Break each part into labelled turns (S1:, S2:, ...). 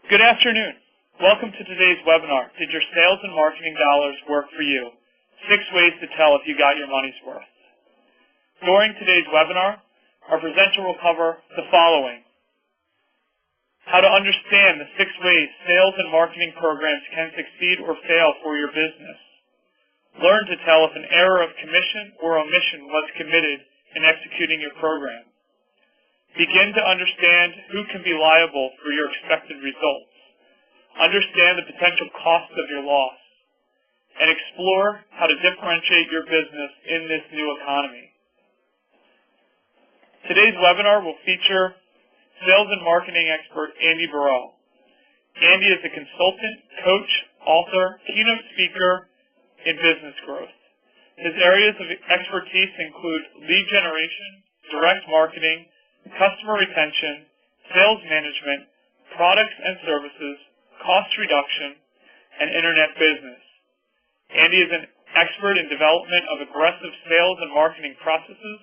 S1: Good afternoon. Welcome to today's webinar, Did Your Sales and Marketing Dollars Work for You? 6 ways to tell if you got your money's worth. During today's webinar, our presenter will cover the following: how to understand the 6 ways sales and marketing programs can succeed or fail for your business. Learn to tell if an error of commission or omission was committed in executing your program. Begin to understand who can be liable for your expected results. Understand the potential costs of your loss. And explore how to differentiate your business in this new economy. Today's webinar will feature sales and marketing expert Andy Birol. Andy is a consultant, coach, author, keynote speaker in business growth. His areas of expertise include lead generation, direct marketing, customer retention, sales management, products and services, cost reduction, and internet business. Andy is an expert in development of aggressive sales and marketing processes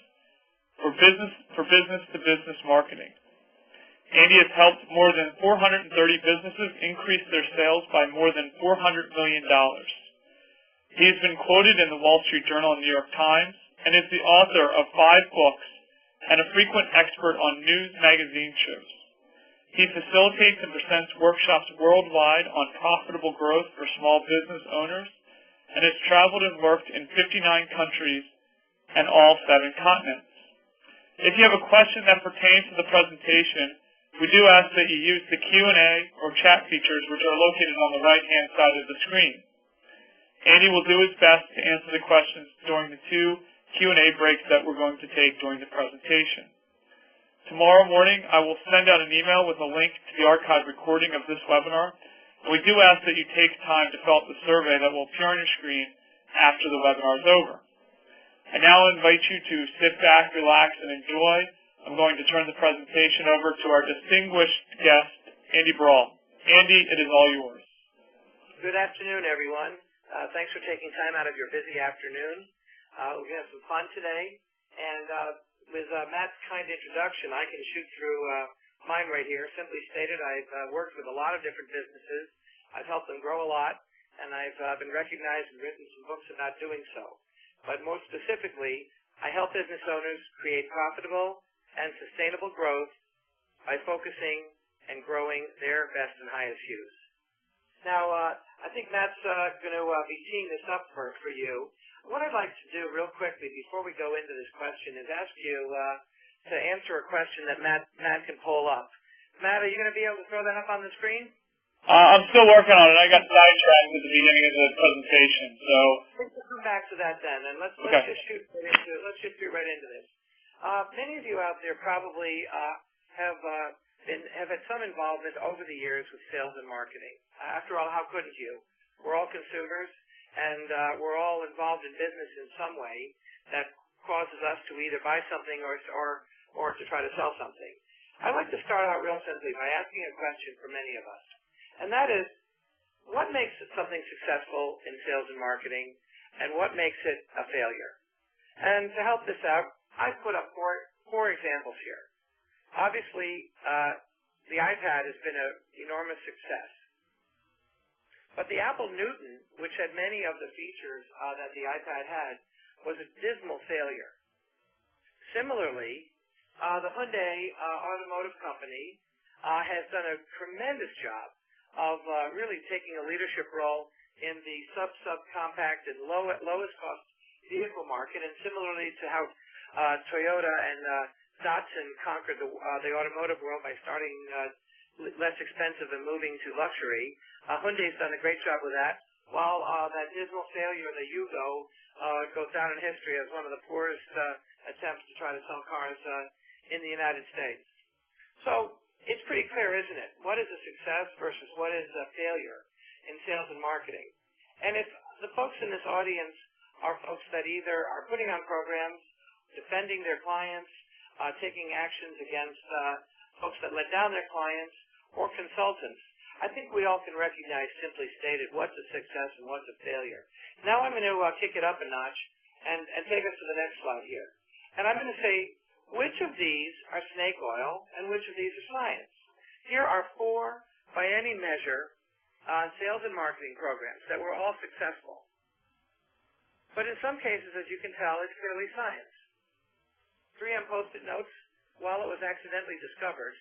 S1: for business-to-business marketing. Andy has helped more than 430 businesses increase their sales by more than $400 million. He has been quoted in the Wall Street Journal and New York Times and is the author of 5 books and a frequent expert on news magazine shows. He facilitates and presents workshops worldwide on profitable growth for small business owners and has traveled and worked in 59 countries and all 7 continents. If you have a question that pertains to the presentation, we do ask that you use the Q&A or chat features which are located on the right-hand side of the screen. Andy will do his best to answer the questions during the 2 Q&A breaks that we're going to take during the presentation. Tomorrow morning, I will send out an email with a link to the archived recording of this webinar. We do ask that you take time to fill out the survey that will appear on your screen after the webinar is over. I now invite you to sit back, relax, and enjoy. I'm going to turn the presentation over to our distinguished guest, Andy Birol. Andy, it is all yours.
S2: Good afternoon, everyone. Thanks for taking time out of your busy afternoon. We're going to have some fun today, and with Matt's kind introduction, I can shoot through mine right here. Simply stated, I've worked with a lot of different businesses. I've helped them grow a lot, and I've been recognized and written some books about doing so. But more specifically, I help business owners create profitable and sustainable growth by focusing and growing their best and highest use. Now, I think Matt's going to be teeing this up for you. What I'd like to do real quickly before we go into this question is ask you to answer a question that Matt can pull up. Matt, are you going to be able to throw that up on the screen?
S1: I'm still working on it. I got sidetracked at the beginning of the presentation, so
S2: Let's come back to that then, and let's just shoot right into this. Many of you out there probably have had some involvement over the years with sales and marketing. After all, how couldn't you? We're all consumers, and we're all involved in business in some way that causes us to either buy something or to try to sell something. I'd like to start out real simply by asking a question for many of us, and that is, what makes something successful in sales and marketing, and what makes it a failure? And to help this out, I've put up four examples here. Obviously, the iPad has been an enormous success. But the Apple Newton, which had many of the features that the iPad had, was a dismal failure. Similarly, the Hyundai Automotive Company has done a tremendous job of really taking a leadership role in the subcompact and lowest cost vehicle market, and similarly to how Toyota and Datsun conquered the automotive world by starting less expensive and moving to luxury. Hyundai's done a great job with that, while that dismal failure, the Yugo, goes down in history as one of the poorest attempts to try to sell cars in the United States. So it's pretty clear, isn't it? What is a success versus what is a failure in sales and marketing? And if the folks in this audience are folks that either are putting on programs, defending their clients, taking actions against folks that let down their clients, or consultants, I think we all can recognize, simply stated, what's a success and what's a failure. Now I'm going to kick it up a notch and take us to the next slide here. And I'm going to say, which of these are snake oil and which of these are science? Here are 4 by any measure, sales and marketing programs that were all successful. But in some cases, as you can tell, it's clearly science. 3M Post-it notes, while it was accidentally discovered,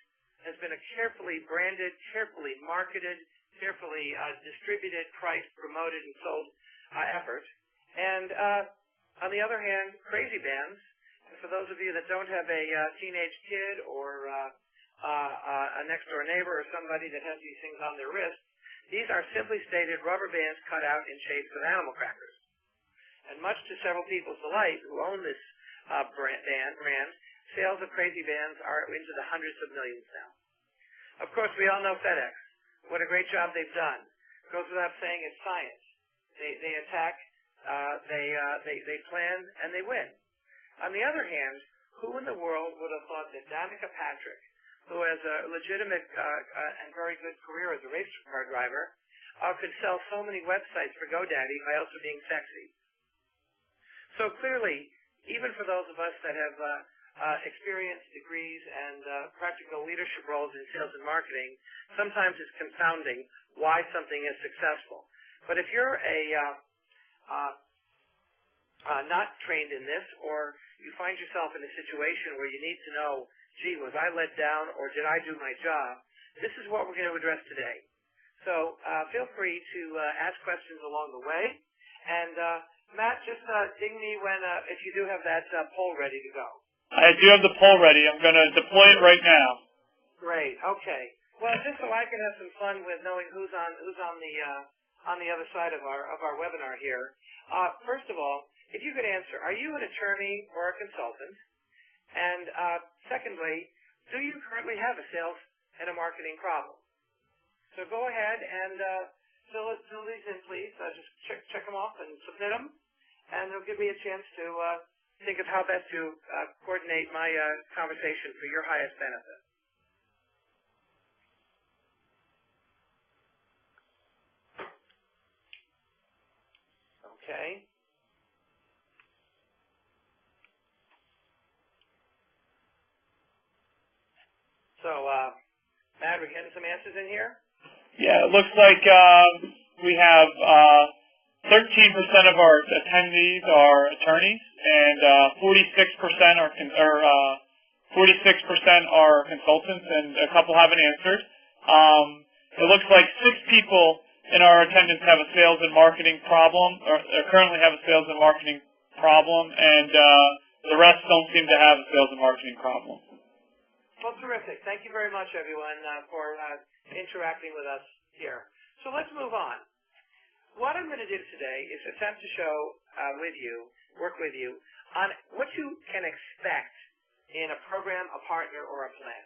S2: has been a carefully branded, carefully marketed, carefully distributed, priced, promoted, and sold effort. And on the other hand, crazy bands, and for those of you that don't have a teenage kid or a next-door neighbor or somebody that has these things on their wrist, these are simply stated rubber bands cut out in shapes of animal crackers. And much to several people's delight who own this brand, sales of crazy bands are into the hundreds of millions now. Of course, we all know FedEx. What a great job they've done. It goes without saying it's science. They attack, they plan, and they win. On the other hand, who in the world would have thought that Danica Patrick, who has a legitimate and very good career as a race car driver, could sell so many websites for GoDaddy by also being sexy? So clearly, even for those of us that have experience, degrees, and practical leadership roles in sales and marketing, sometimes it's confounding why something is successful. But if you're not trained in this, or you find yourself in a situation where you need to know, gee, was I let down or did I do my job, this is what we're going to address today. So feel free to ask questions along the way. And Matt, just ding me when if you do have that poll ready to go.
S1: I do have the poll ready. I'm going to deploy it right now.
S2: Great. Okay. Well, just so I can have some fun with knowing who's on the other side of our webinar here. First of all, if you could answer, are you an attorney or a consultant? And secondly, do you currently have a sales and a marketing problem? So go ahead and fill these in, please. Just check them off and submit them, and it'll give me a chance to think of how best to coordinate my conversation for your highest benefit. Okay. So, Matt, we're getting some answers in here?
S1: Yeah, it looks like we have 13% of our attendees are attorneys, and 46% are consultants, and a couple haven't answered. It looks like 6 people in our attendance have a sales and marketing problem, or currently have a sales and marketing problem, and the rest don't seem to have a sales and marketing problem.
S2: Well, terrific. Thank you very much, everyone, for interacting with us here. So let's move on. What I'm going to do today is attempt to show work with you, on what you can expect in a program, a partner, or a plan.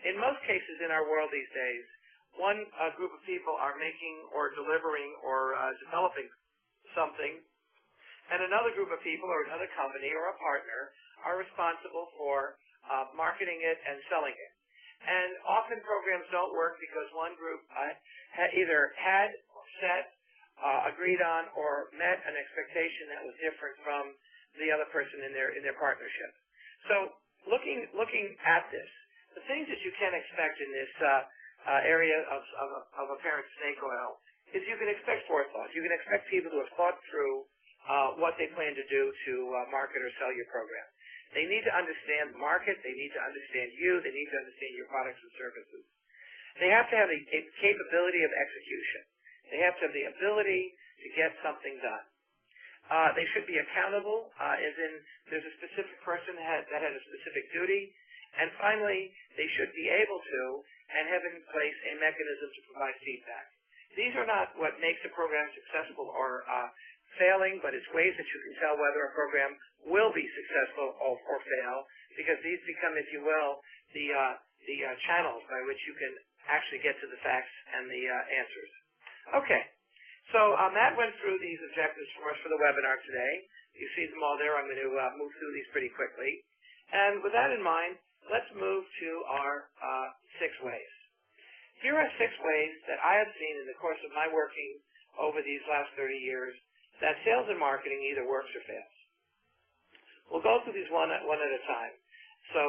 S2: In most cases in our world these days, one group of people are making or delivering or developing something, and another group of people or another company or a partner are responsible for marketing it and selling it. And often programs don't work because one group either had set, agreed on, or met an expectation that was different from the other person in their partnership. So looking at this, the things that you can expect in this area of apparent snake oil is you can expect forethought. You can expect people who have thought through what they plan to do to market or sell your program. They need to understand the market. They need to understand you. They need to understand your products and services. They have to have a capability of execution. They have to have the ability to get something done. They should be accountable, as in there's a specific person that has a specific duty. And finally, they should be able to and have in place a mechanism to provide feedback. These are not what makes a program successful or failing, but it's ways that you can tell whether a program will be successful or fail, because these become, if you will, the channels by which you can actually get to the facts and the answers. Okay, so Matt went through these objectives for us for the webinar today. You see them all there. I'm going to move through these pretty quickly. And with that in mind, let's move to our 6 ways. Here are 6 ways that I have seen in the course of my working over these last 30 years that sales and marketing either works or fails. We'll go through these one at a time. So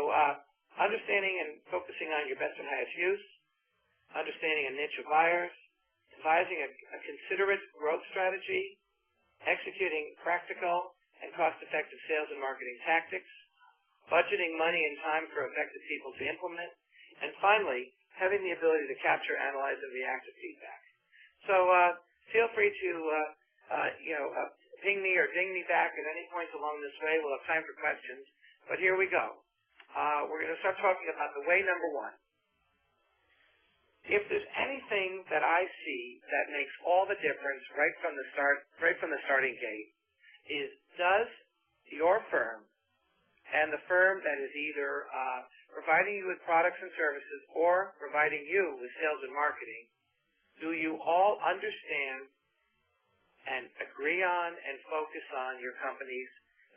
S2: understanding and focusing on your best and highest use, understanding a niche of buyers, devising a considerate growth strategy, executing practical and cost-effective sales and marketing tactics, budgeting money and time for effective people to implement, and finally, having the ability to capture, analyze, and react to feedback. So feel free to ping me or ding me back at any points along this way. We'll have time for questions, but here we go. We're going to start talking about the way number one. If there's anything that I see that makes all the difference right from the starting gate, is does your firm and the firm that is either providing you with products and services or providing you with sales and marketing, do you all understand and agree on and focus on your companies,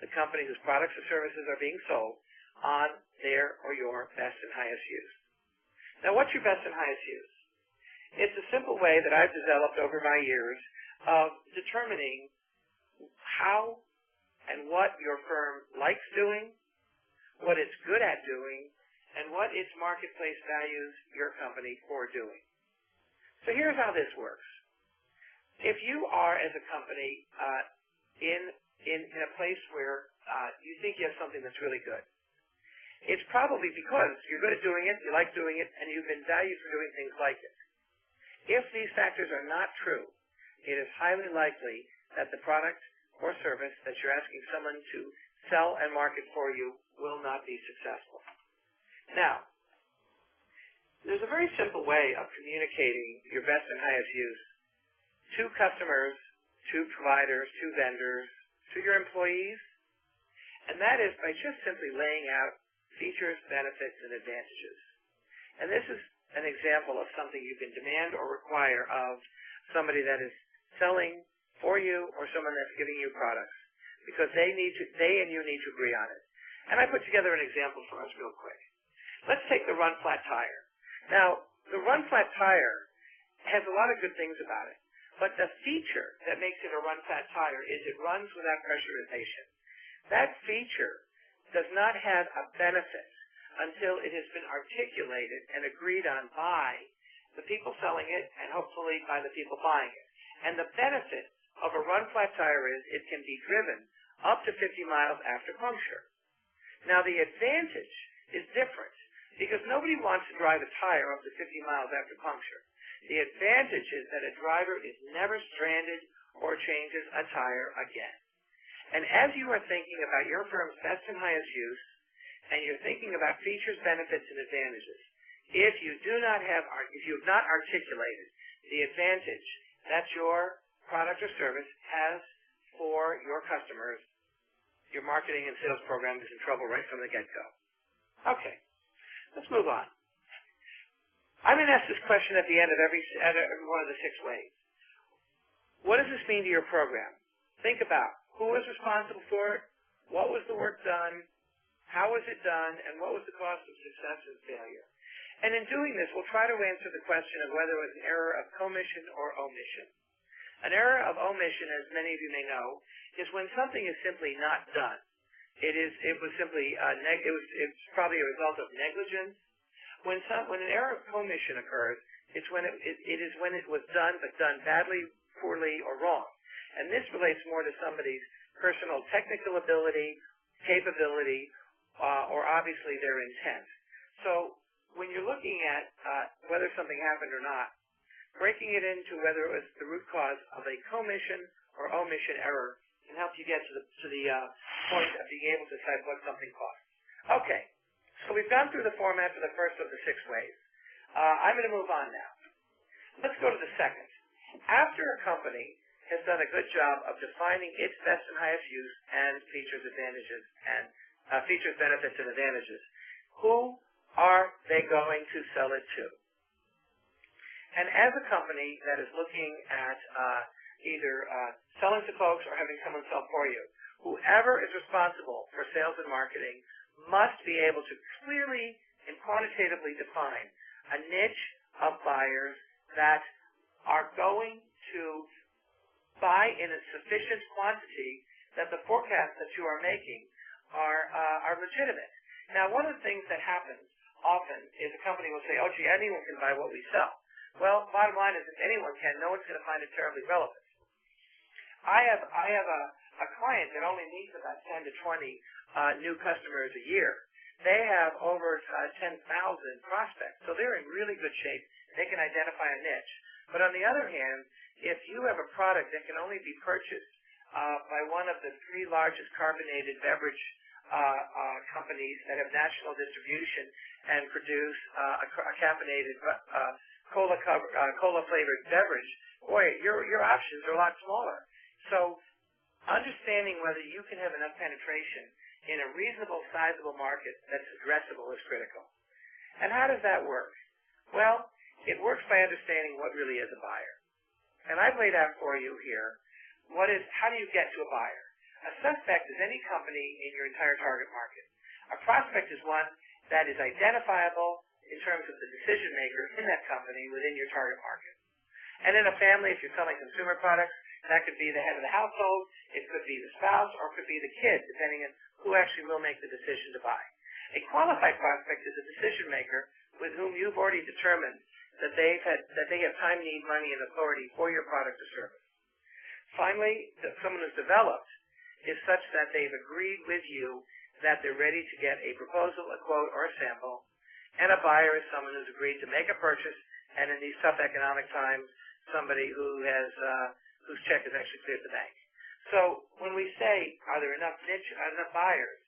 S2: the company whose products or services are being sold, on their or your best and highest use? Now, what's your best and highest use? It's a simple way that I've developed over my years of determining how and what your firm likes doing, what it's good at doing, and what its marketplace values your company for doing. So here's how this works. If you are, as a company, in a place where you think you have something that's really good, it's probably because you're good at doing it, you like doing it, and you've been valued for doing things like it. If these factors are not true, it is highly likely that the product or service that you're asking someone to sell and market for you will not be successful. Now, there's a very simple way of communicating your best and highest use to customers, to providers, to vendors, to your employees, and that is by just simply laying out features, benefits, and advantages. And this is an example of something you can demand or require of somebody that is selling for you or someone that's giving you products, because they and you need to agree on it. And I put together an example for us real quick. Let's take the run flat tire. Now, the run flat tire has a lot of good things about it, but the feature that makes it a run flat tire is it runs without pressurization. That feature does not have a benefit until it has been articulated and agreed on by the people selling it and hopefully by the people buying it. And the benefit of a run flat tire is it can be driven up to 50 miles after puncture. Now, the advantage is different because nobody wants to drive a tire up to 50 miles after puncture. The advantage is that a driver is never stranded or changes a tire again. And as you are thinking about your firm's best and highest use, and you're thinking about features, benefits, and advantages, if you have not articulated the advantage that your product or service has for your customers, your marketing and sales program is in trouble right from the get-go. Okay, let's move on. I'm going to ask this question at the end of every one of the 6 ways. What does this mean to your program? Think about who was responsible for it, what was the work done, how was it done, and what was the cost of success and failure. And in doing this, we'll try to answer the question of whether it was an error of commission or omission. An error of omission, as many of you may know, is when something is simply not done. It's probably a result of negligence. When an error of commission occurs, it is when it was done, but done badly, poorly, or wrong. And this relates more to somebody's personal technical ability, capability, or obviously their intent. So when you're looking at whether something happened or not, breaking it into whether it was the root cause of a commission or omission error can help you get to the point of being able to decide what something costs. Okay, so we've gone through the format for the first of the 6 ways. I'm going to move on now. Let's go to the second. After a company has done a good job of defining its best and highest use and features, advantages, and features, benefits, and advantages, who are they going to sell it to? And as a company that is looking at either selling to folks or having someone sell for you, whoever is responsible for sales and marketing must be able to clearly and quantitatively define a niche of buyers that are going to buy in a sufficient quantity that the forecasts that you are making are legitimate. Now, one of the things that happens often is a company will say, oh, gee, anyone can buy what we sell. Well, bottom line is if anyone can, no one's going to find it terribly relevant. I have a client that only meets about 10 to 20 new customers a year. They have over 10,000 prospects, so they're in really good shape. They can identify a niche. But on the other hand, if you have a product that can only be purchased by one of the 3 largest carbonated beverage companies that have national distribution and produce a caffeinated cola-flavored beverage, boy, your options are a lot smaller. So understanding whether you can have enough penetration in a reasonable, sizable market that's addressable is critical. And how does that work? Well, it works by understanding what really is a buyer. And I've laid out for you here how do you get to a buyer? A suspect is any company in your entire target market. A prospect is one that is identifiable in terms of the decision maker in that company within your target market. And in a family, if you're selling consumer products, that could be the head of the household, it could be the spouse, or it could be the kid, depending on who actually will make the decision to buy. A qualified prospect is a decision maker with whom you've already determined that they have time, need, money, and authority for your product or service. Finally, someone who's developed is such that they've agreed with you that they're ready to get a proposal, a quote, or a sample. And a buyer is someone who's agreed to make a purchase, and in these tough economic times, somebody whose check is actually cleared the bank. So when we say, are there enough buyers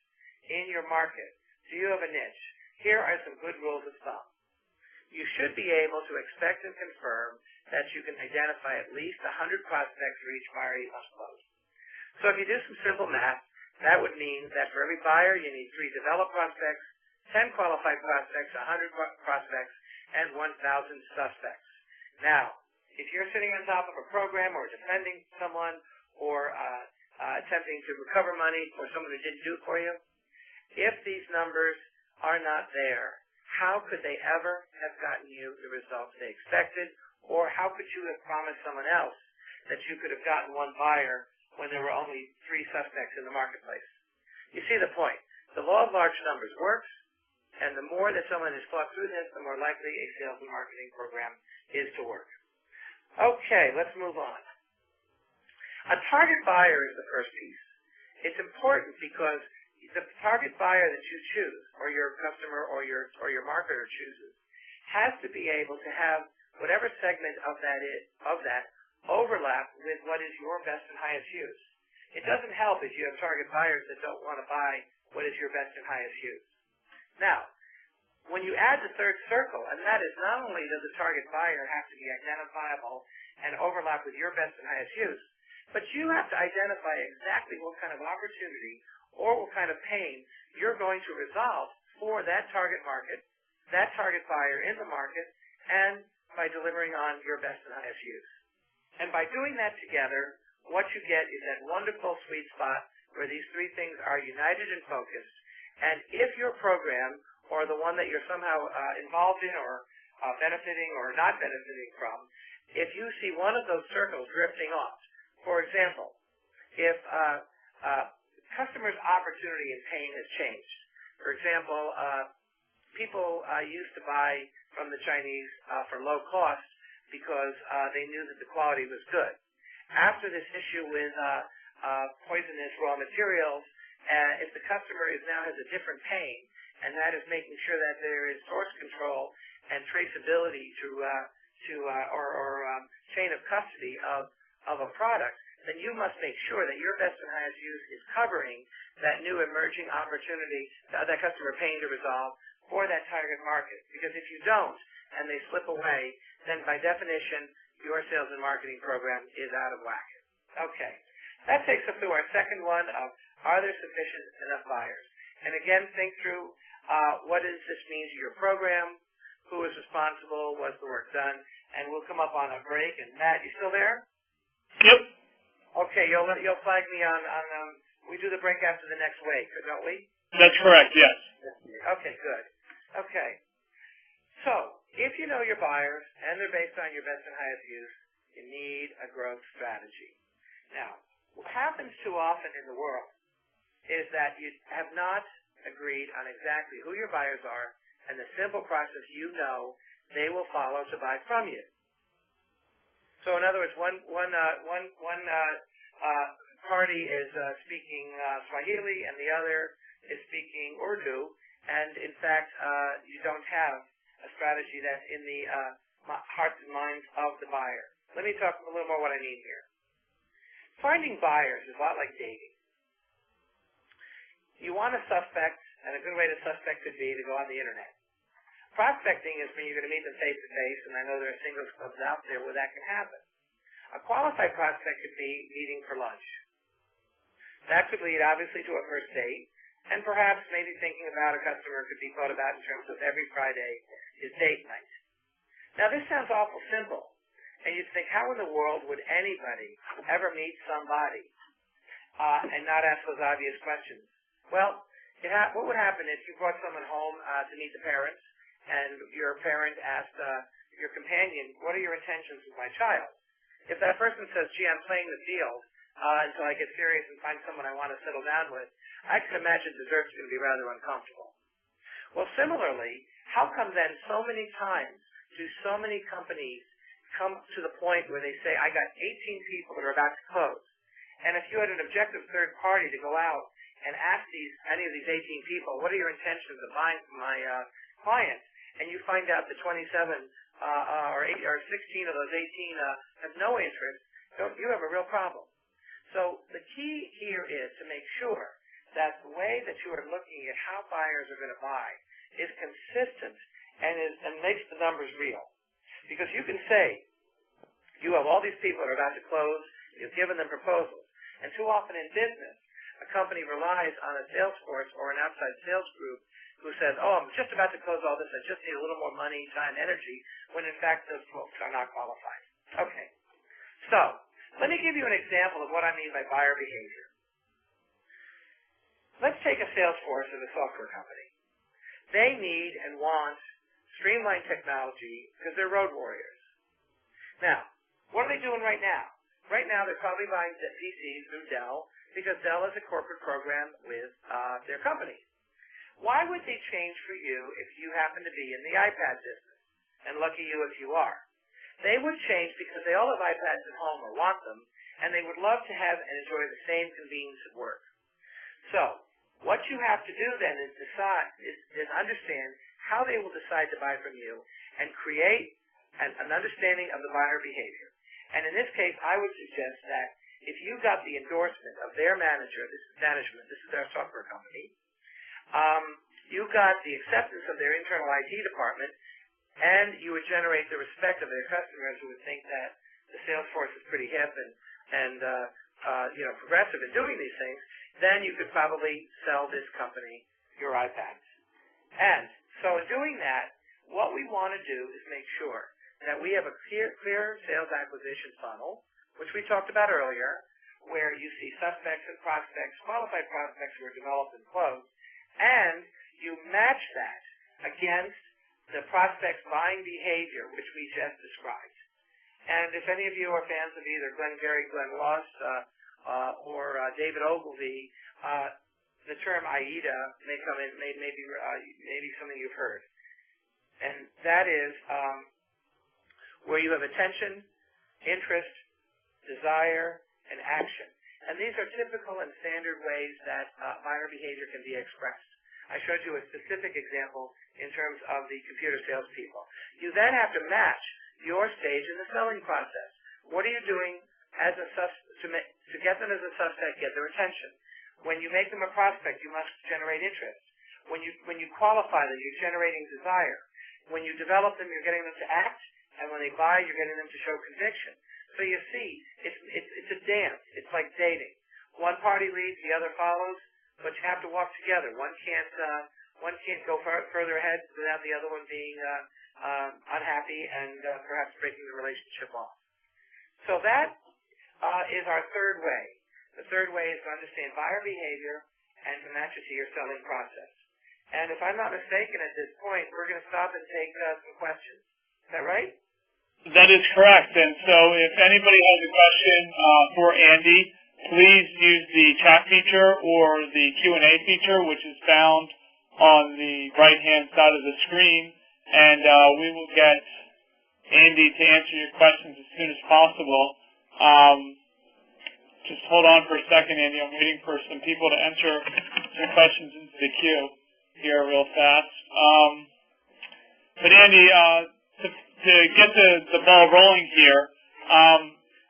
S2: in your market? Do you have a niche? Here are some good rules of thumb. You should be able to expect and confirm that you can identify at least 100 prospects for each buyer you must close. So if you do some simple math, that would mean that for every buyer, you need 3 developed prospects, 10 qualified prospects, 100 prospects, and 1,000 suspects. Now, if you're sitting on top of a program or defending someone or attempting to recover money for someone who didn't do it for you, if these numbers are not there, how could they ever have gotten you the results they expected? Or how could you have promised someone else that you could have gotten 1 buyer when there were only 3 suspects in the marketplace? You see the point. The law of large numbers works, and the more that someone has thought through this, the more likely a sales and marketing program is to work. Okay, let's move on. A target buyer is the first piece. It's important because the target buyer that you choose, or your customer or your marketer chooses, has to be able to have whatever segment of that overlap with what is your best and highest use. It doesn't help if you have target buyers that don't want to buy what is your best and highest use. Now, when you add the third circle, and that is not only does the target buyer have to be identifiable and overlap with your best and highest use, but you have to identify exactly what kind of opportunity or what kind of pain you're going to resolve for that target market, that target buyer in the market, and by delivering on your best and highest use. And by doing that together, what you get is that wonderful sweet spot where these 3 things are united and focused. And if your program, or the one that you're somehow involved in or benefiting or not benefiting from, if you see one of those circles drifting off, for example, if customer's opportunity and pain has changed. For example, people used to buy from the Chinese for low cost because they knew that the quality was good. After this issue with poisonous raw materials, if the customer now has a different pain, and that is making sure that there is source control and traceability or chain of custody of a product, then you must make sure that your best and highest use is covering that new emerging opportunity, that customer pain to resolve for that target market. Because if you don't, and they slip away, then by definition, your sales and marketing program is out of whack. Okay. That takes us to our second one of, are there sufficient enough buyers? And again, think through what does this mean to your program, who is responsible, was the work done, and we'll come up on a break. And Matt, you still there?
S1: Yep.
S2: Okay, you'll flag me on we do the break after the next week, don't we?
S1: That's correct, yes.
S2: Okay, good. Okay. So, if you know your buyers, and they're based on your best and highest use, you need a growth strategy. Now, what happens too often in the world is that you have not agreed on exactly who your buyers are and the simple process you know they will follow to buy from you. So in other words, one party is speaking Swahili and the other is speaking Urdu, and in fact, you don't have a strategy that's in the hearts and minds of the buyer. Let me talk a little more what I mean here. Finding buyers is a lot like dating. You want a suspect, and a good way to suspect could be to go on the internet. Prospecting is when you're going to meet them face to face, and I know there are singles clubs out there where that can happen. A qualified prospect could be meeting for lunch. That could lead, obviously, to a first date, and perhaps maybe thinking about a customer could be thought about in terms of every Friday is date night. Now, this sounds awful simple, and you'd think, how in the world would anybody ever meet somebody and not ask those obvious questions? Well, what would happen if you brought someone home to meet the parents, and your parent asked your companion, what are your intentions with my child? If that person says, gee, I'm playing the field until I get serious and find someone I want to settle down with, I can imagine dessert's going to be rather uncomfortable. Well, similarly, how come then so many times do so many companies come to the point where they say, I got 18 people that are about to close, and if you had an objective third party to go out and ask any of these 18 people, what are your intentions of buying from my client, and you find out that 27 or 16 of those 18 have no interest, you have a real problem. So the key here is to make sure that the way that you are looking at how buyers are going to buy is consistent and makes the numbers real. Because you can say, you have all these people that are about to close, you've given them proposals, and too often in business, a company relies on a sales force or an outside sales group who says, oh, I'm just about to close all this, I just need a little more money, time, energy, when in fact those folks are not qualified. Okay, so let me give you an example of what I mean by buyer behavior. Let's take a sales force of a software company. They need and want streamlined technology because they're road warriors. Now, what are they doing right now? Right now, they're probably buying PCs through Dell because Dell is a corporate program with their company. Why would they change for you if you happen to be in the iPad business? And lucky you if you are. They would change because they all have iPads at home or want them, and they would love to have and enjoy the same convenience at work. So, what you have to do then is understand how they will decide to buy from you and create an understanding of the buyer behavior. And in this case, I would suggest that if you got the endorsement of their manager, this is their software company, you got the acceptance of their internal IT department, and you would generate the respect of their customers who would think that the sales force is pretty hip and progressive in doing these things, then you could probably sell this company your iPads. And so in doing that, what we want to do is make sure that we have a clear sales acquisition funnel, which we talked about earlier, where you see suspects and prospects, qualified prospects who are developed and closed, and you match that against the prospect's buying behavior, which we just described. And if any of you are fans of either Glenn Gary, Glenn Ross, or David Ogilvy, the term AIDA may come in, maybe something you've heard. And that is where you have attention, interest, desire, and action. And these are typical and standard ways that buyer behavior can be expressed. I showed you a specific example in terms of the computer salespeople. You then have to match your stage in the selling process. What are you doing as to get them as a suspect, get their attention? When you make them a prospect, you must generate interest. When you qualify them, you're generating desire. When you develop them, you're getting them to act, and when they buy, you're getting them to show conviction. So you see, it's a dance. It's like dating. One party leads, the other follows, but you have to walk together. One can't go further ahead without the other one being unhappy and perhaps breaking the relationship off. So that is our third way. The third way is to understand buyer behavior and to match it to your selling process. And if I'm not mistaken at this point, we're going to stop and take some questions. Is that right?
S1: That is correct. And so if anybody has a question for Andy, please use the chat feature or the Q&A feature, which is found on the right-hand side of the screen, and we will get Andy to answer your questions as soon as possible. Just hold on for a second, Andy. I'm waiting for some people to enter some questions into the queue here real fast. But Andy, to get the ball rolling here,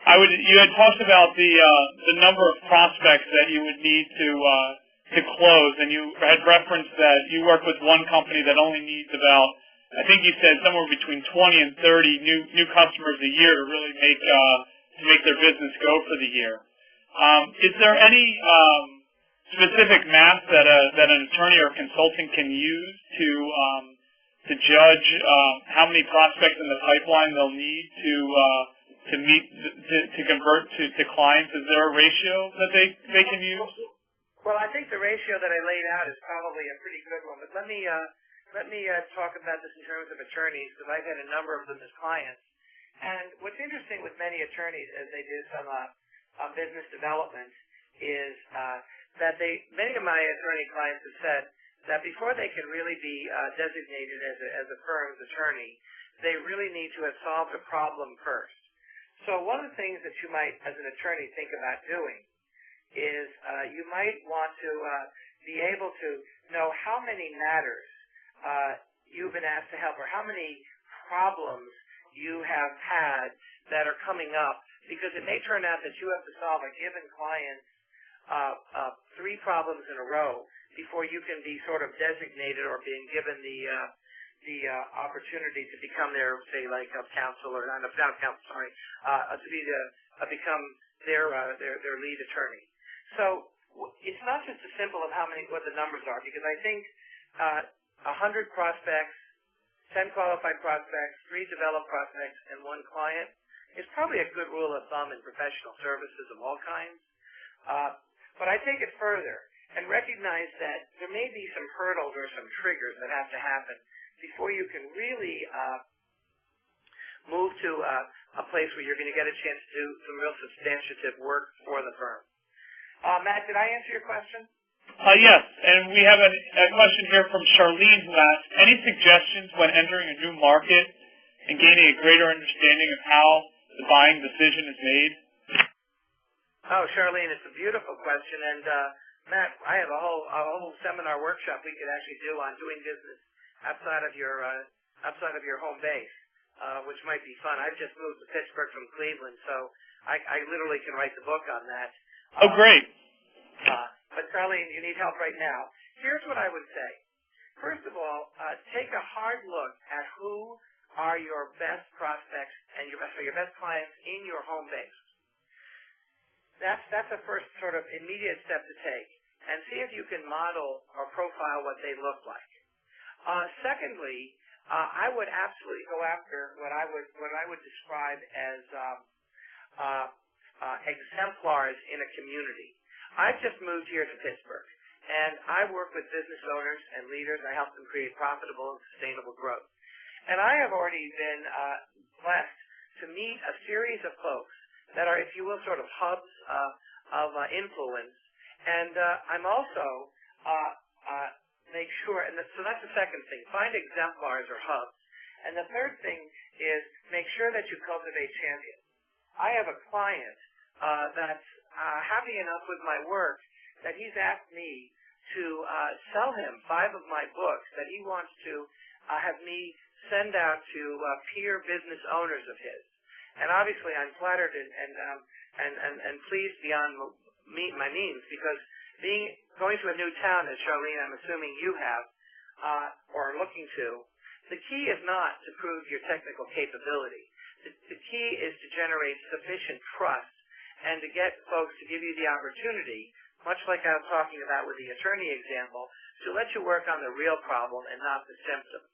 S1: you had talked about the number of prospects that you would need to close, and you had referenced that you work with one company that only needs about, I think you said somewhere between 20 and 30 new customers a year to really make their business go for the year. Is there any specific math that an attorney or consultant can use to judge how many prospects in the pipeline they'll need to convert to clients? Is there a ratio that they can use?
S2: Well, I think the ratio that I laid out is probably a pretty good one. But let me talk about this in terms of attorneys, because I've had a number of them as clients. And what's interesting with many attorneys as they do some business development is that many of my attorney clients have said that before they can really be designated as a firm's attorney, they really need to have solved a problem first. So one of the things that you might, as an attorney, think about doing is you might want to be able to know how many matters you've been asked to help, or how many problems you have had that are coming up, because it may turn out that you have to solve a given client 3 problems in a row before you can be sort of designated or being given the opportunity to become their, say, like a counselor, not counsel, sorry, to become their lead attorney. So it's not just as simple of what the numbers are, because I think 100 prospects, 10 qualified prospects, 3 developed prospects, and 1 client is probably a good rule of thumb in professional services of all kinds. But I take it further and recognize that there may be some hurdles or some triggers that have to happen before you can really move to a place where you're going to get a chance to do some real substantive work for the firm. Matt, did I answer your question?
S1: Yes, and we have a question here from Charlene, who asks, any suggestions when entering a new market and gaining a greater understanding of how the buying decision is made?
S2: Oh, Charlene, it's a beautiful question, and Matt, I have a whole seminar workshop we could actually do on doing business outside of your home base, which might be fun. I've just moved to Pittsburgh from Cleveland, so I literally can write the book on that.
S1: Oh, great.
S2: But Charlene, you need help right now. Here's what I would say. First of all, take a hard look at who are your best prospects and your best clients in your home base. That's a first sort of immediate step to take, and see if you can model or profile what they look like. Secondly, I would absolutely go after what I would describe as exemplars in a community. I've just moved here to Pittsburgh, and I work with business owners and leaders. I help them create profitable and sustainable growth. And I have already been blessed to meet a series of folks that are, if you will, sort of hubs of influence. And I'm also make sure, and so that's the second thing, find exemplars or hubs. And the third thing is make sure that you cultivate champions. I have a client that's happy enough with my work that he's asked me to sell him 5 of my books that he wants to have me send out to peer business owners of his. And obviously I'm flattered and pleased beyond my means, because going to a new town, as Charlene, I'm assuming you have, or are looking to, the key is not to prove your technical capability. The key is to generate sufficient trust and to get folks to give you the opportunity, much like I was talking about with the attorney example, to let you work on the real problem and not the symptom.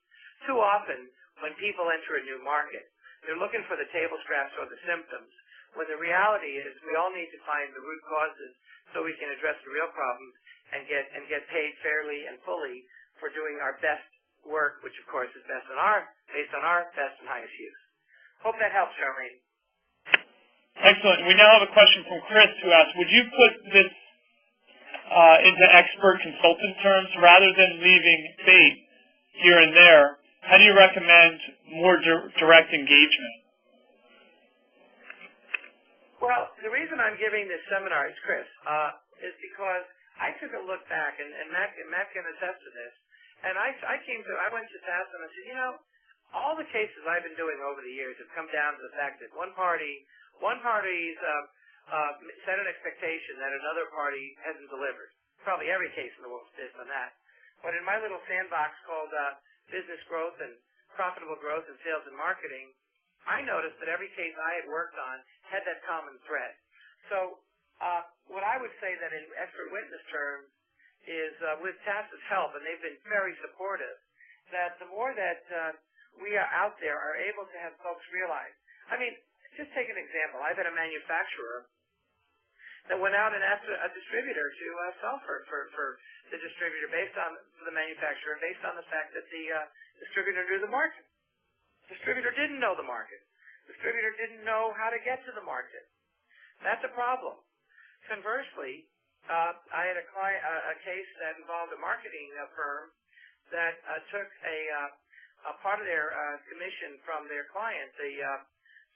S2: Too often, when people enter a new market, they're looking for the table scraps or the symptoms, when the reality is we all need to find the root causes so we can address the real problems and get paid fairly and fully for doing our best work, which of course is based on our best and highest use. Hope that helps, Charlene.
S1: Excellent. We now have a question from Chris, who asks, would you put this into expert consultant terms rather than leaving fate here and there? How do you recommend more direct engagement?
S2: Well, the reason I'm giving this seminar, Chris, is because I took a look back, and Matt can attest to this, and I went to TASA and I said, you know, all the cases I've been doing over the years have come down to the fact that one party's set an expectation that another party hasn't delivered. Probably every case in the world is based on that. But in my little sandbox called business growth and profitable growth and sales and marketing, I noticed that every case I had worked on had that common thread. So what I would say that in expert witness terms is with TASA's help, and they've been very supportive, that the more that we are out there are able to have folks realize. I mean, just take an example. I've had a manufacturer that went out and asked a distributor to sell for the distributor for the manufacturer based on the fact that the distributor knew the market. Distributor didn't know the market. Distributor didn't know how to get to the market. That's a problem. Conversely, I had a case that involved a marketing firm that took a part of their commission from their client, the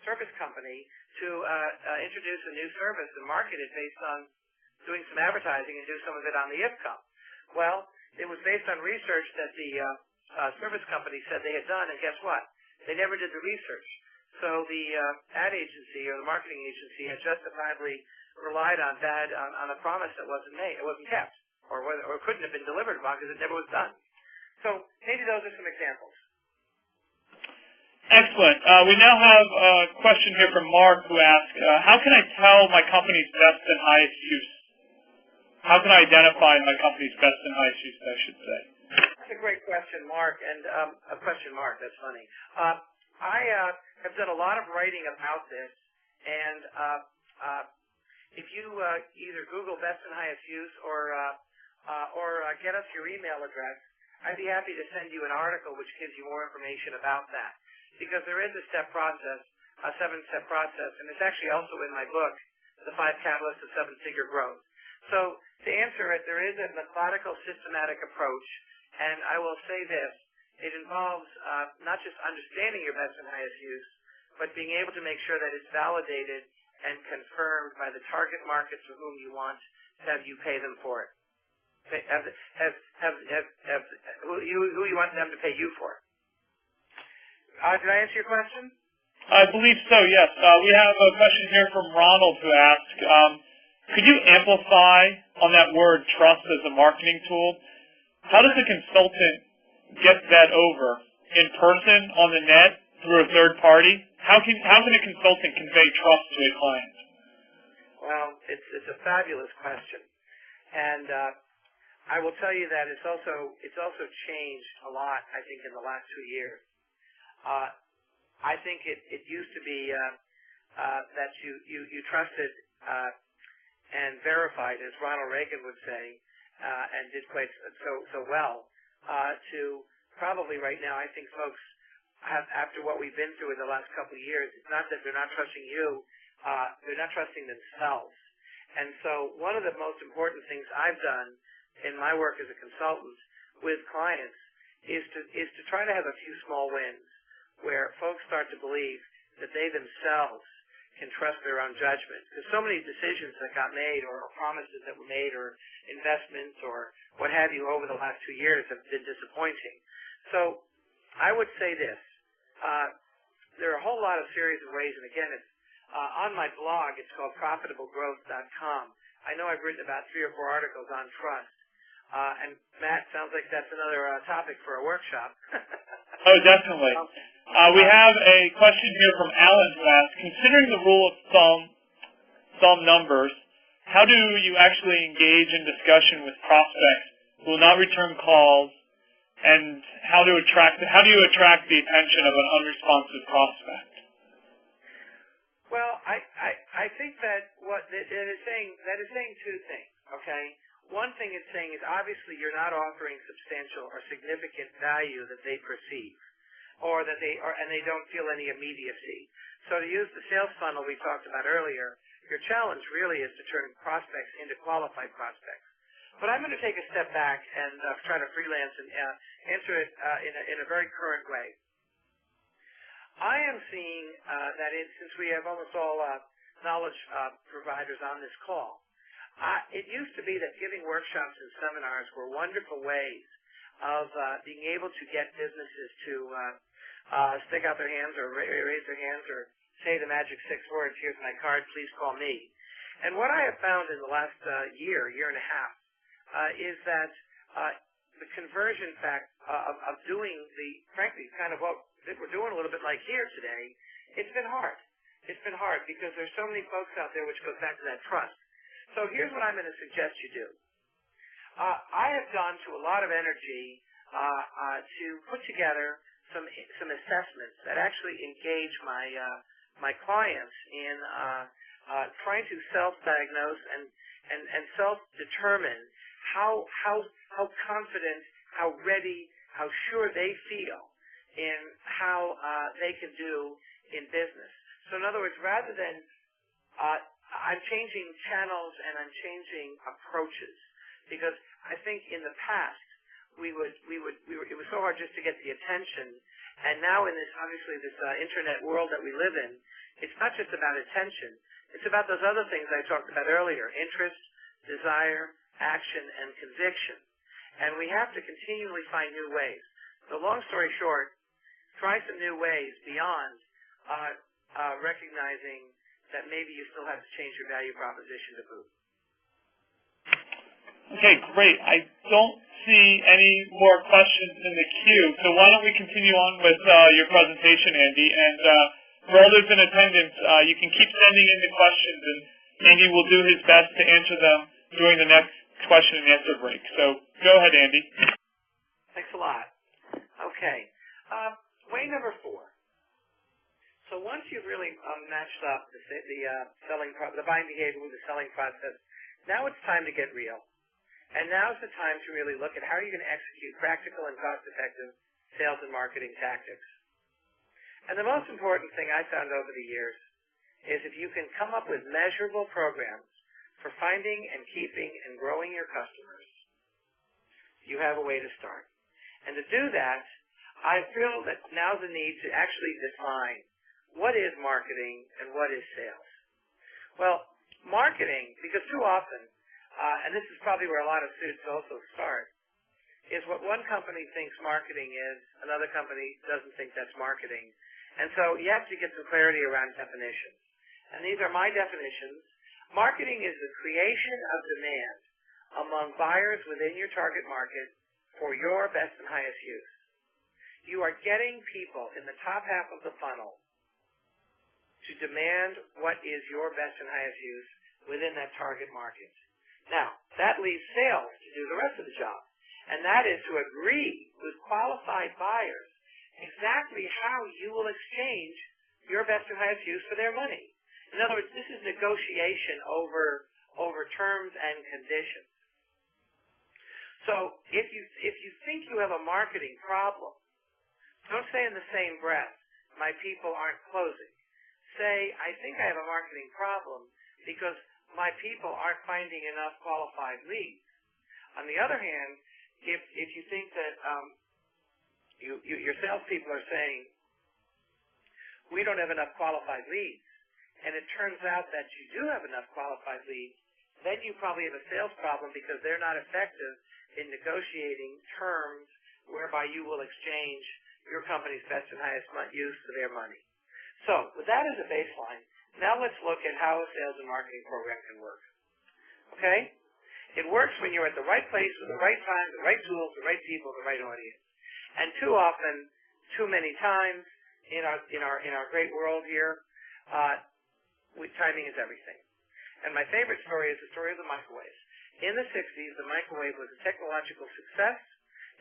S2: service company, to introduce a new service and market it based on doing some advertising and do some of it on the IFCOM. Well, it was based on research that the service company said they had done, and guess what? They never did the research. So the ad agency or the marketing agency had justifiably relied on a promise that wasn't made, it wasn't kept, or couldn't have been delivered upon because it never was done. So maybe those are some examples.
S1: Excellent. We now have a question here from Mark who asks, how can I tell my company's best and highest use? How can I identify my company's best and highest use, I should say?
S2: That's a great question, Mark, and a question mark, that's funny. I have done a lot of writing about this, and if you either Google best and highest use or get us your email address, I'd be happy to send you an article which gives you more information about that. Because there is a step process, a 7-step process, and it's actually also in my book, The 5 Catalysts of 7-Figure Growth. So to answer it, there is a methodical, systematic approach, and I will say this, it involves not just understanding your best and highest use, but being able to make sure that it's validated and confirmed by the target markets for whom you want to have you pay them for it. Who you want them to pay you for. Did I answer your question?
S1: I believe so, yes. We have a question here from Ronald who asks, could you amplify on that word trust as a marketing tool? How does a consultant get that over? In person, on the net, through a third party? How can a consultant convey trust to a client?
S2: Well, it's a fabulous question. And I will tell you that it's also changed a lot, I think, in the last 2 years. I think it used to be that you trusted and verified, as Ronald Reagan would say, and did quite so well. To probably right now, I think folks have, after what we've been through in the last couple of years, it's not that they're not trusting you, they're not trusting themselves. And so one of the most important things I've done in my work as a consultant with clients is to try to have a few small wins, where folks start to believe that they themselves can trust their own judgment. Because so many decisions that got made or promises that were made or investments or what have you over the last 2 years have been disappointing. So I would say this. There are a whole lot of series of ways, and again, it's on my blog. It's called profitablegrowth.com. I know I've written about 3 or 4 articles on trust. And Matt, sounds like that's another topic for a workshop.
S1: Oh, definitely. We have a question here from Alan who asks, considering the rule of thumb numbers, how do you actually engage in discussion with prospects who will not return calls, and how do you attract the attention of an unresponsive prospect?
S2: Well, I think that that is saying 2 things, okay? One thing it's saying is obviously you're not offering substantial or significant value that they perceive, and they don't feel any immediacy. So to use the sales funnel we talked about earlier, your challenge really is to turn prospects into qualified prospects. But I'm going to take a step back and try to freelance and answer it in a very current way. I am seeing that since we have almost all knowledge providers on this call, it used to be that giving workshops and seminars were wonderful ways of being able to get businesses to stick out their hands or raise their hands or say the magic 6 words, here's my card, please call me. And what I have found in the last year and a half, is that the conversion fact of doing frankly, kind of what we're doing a little bit like here today, it's been hard. It's been hard because there's so many folks out there, which goes back to that trust. So here's what I'm going to suggest you do. I have gone to a lot of energy to put together some assessments that actually engage my clients in trying to self-diagnose and self-determine how confident, how ready, how sure they feel in how they can do in business. So in other words, rather than I'm changing channels and I'm changing approaches, because I think in the past it was so hard just to get the attention, and now in this obviously this internet world that we live in, it's not just about attention. It's about those other things I talked about earlier: interest, desire, action, and conviction. And we have to continually find new ways. So long story short, try some new ways beyond recognizing that maybe you still have to change your value proposition to boot.
S1: Okay, great. I don't see any more questions in the queue, so why don't we continue on with your presentation, Andy? And for others in attendance, you can keep sending in the questions, and Andy will do his best to answer them during the next question and answer break. So go ahead, Andy.
S2: Thanks a lot. Okay. Way number 4. So once you've really matched up the buying behavior with the selling process, now it's time to get real. And now's the time to really look at how you're going to execute practical and cost-effective sales and marketing tactics. And the most important thing I found over the years is if you can come up with measurable programs for finding and keeping and growing your customers, you have a way to start. And to do that, I feel that now's the need to actually define what is marketing and what is sales. Well, marketing, because too often, and this is probably where a lot of students also start, is what one company thinks marketing is, another company doesn't think that's marketing. And so you have to get some clarity around definitions. And these are my definitions. Marketing is the creation of demand among buyers within your target market for your best and highest use. You are getting people in the top half of the funnel to demand what is your best and highest use within that target market. Now, that leaves sales to do the rest of the job, and that is to agree with qualified buyers exactly how you will exchange your best and highest use for their money. In other words, this is negotiation over terms and conditions. So if you think you have a marketing problem, don't say in the same breath, my people aren't closing. Say, I think I have a marketing problem because my people aren't finding enough qualified leads. On the other hand, if you think that your salespeople are saying, we don't have enough qualified leads, and it turns out that you do have enough qualified leads, then you probably have a sales problem because they're not effective in negotiating terms whereby you will exchange your company's best and highest use for their money. So with that as a baseline, now let's look at how a sales and marketing program can work. Okay? It works when you're at the right place with the right time, the right tools, the right people, the right audience. And too often, too many times in our great world here, timing is everything. And my favorite story is the story of the microwave. In the 60s, the microwave was a technological success.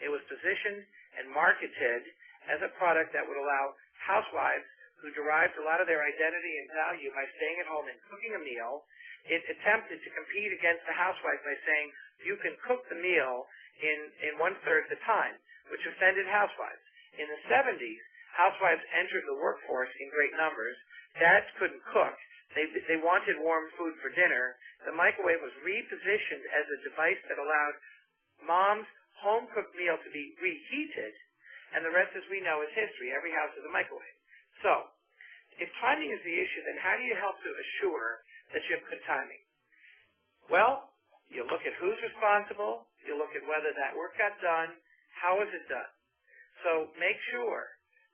S2: It was positioned and marketed as a product that would allow housewives who derived a lot of their identity and value by staying at home and cooking a meal. It attempted to compete against the housewife by saying, you can cook the meal in 1/3 the time, which offended housewives. In the 70s, housewives entered the workforce in great numbers. Dads couldn't cook. They wanted warm food for dinner. The microwave was repositioned as a device that allowed mom's home-cooked meal to be reheated, and the rest, as we know, is history. Every house has a microwave. So, if timing is the issue, then how do you help to assure that you have good timing? Well, you look at who's responsible, you look at whether that work got done, how is it done. So make sure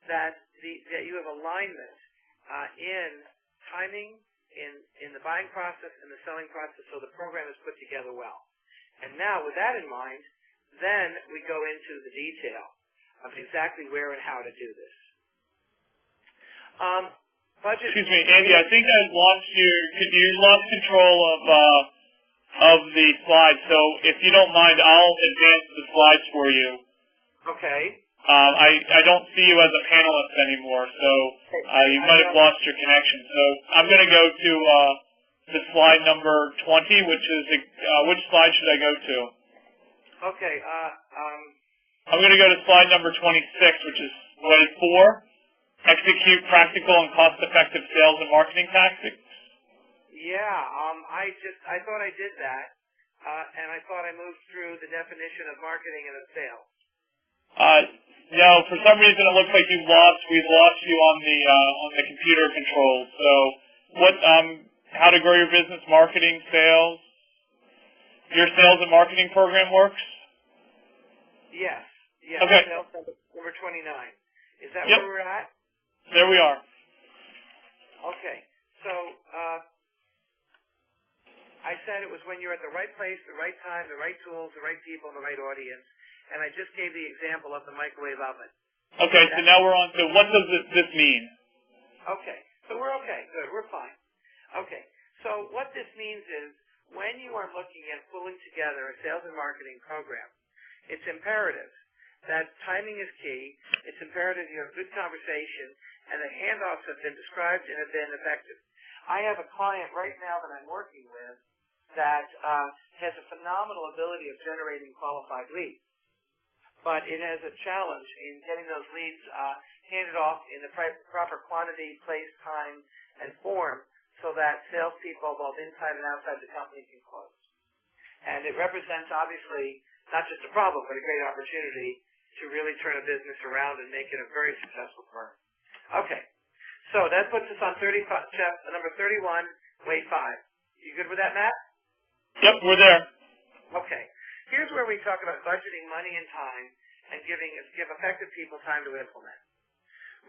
S2: that you have alignment in timing, in the buying process, and the selling process, so the program is put together well. And now, with that in mind, then we go into the detail of exactly where and how to do this. Budget.
S1: Excuse me, Andy, I think I lost you. You lost control of the slides, so if you don't mind, I'll advance the slides for you.
S2: Okay.
S1: I don't see you as a panelist anymore, so you might have lost your connection. So I'm going to go to the slide number 20, which is which slide should I go to?
S2: Okay.
S1: I'm going to go to slide number 26, which is slide 4. Execute practical and cost-effective sales and marketing tactics.
S2: Yeah, I thought I did that, and I thought I moved through the definition of marketing and of sales.
S1: No, for some reason it looks like we've lost you on the computer controls. So, how to grow your business, marketing, sales. Your sales and marketing program works?
S2: Yes.
S1: Okay.
S2: Sales number 29. Is that
S1: Yep.
S2: where we're at?
S1: There we are.
S2: Okay. So, I said it was when you're at the right place, the right time, the right tools, the right people, and the right audience. And I just gave the example of the microwave oven.
S1: Okay, so now we're on to what does this mean?
S2: Okay. So we're okay. Good. We're fine. Okay. So what this means is when you are looking at pulling together a sales and marketing program, it's imperative that timing is key. It's imperative you have good conversation, and the handoffs have been described and have been effective. I have a client right now that I'm working with that has a phenomenal ability of generating qualified leads, but it has a challenge in getting those leads handed off in the proper quantity, place, time, and form so that salespeople, both inside and outside the company, can close. And it represents, obviously, not just a problem, but a great opportunity to really turn a business around and make it a very successful firm. Okay, so that puts us on number 31, wave 5. You good with that, Matt?
S1: Yep, we're there.
S2: Okay. Here's where we talk about budgeting money and time and give effective people time to implement.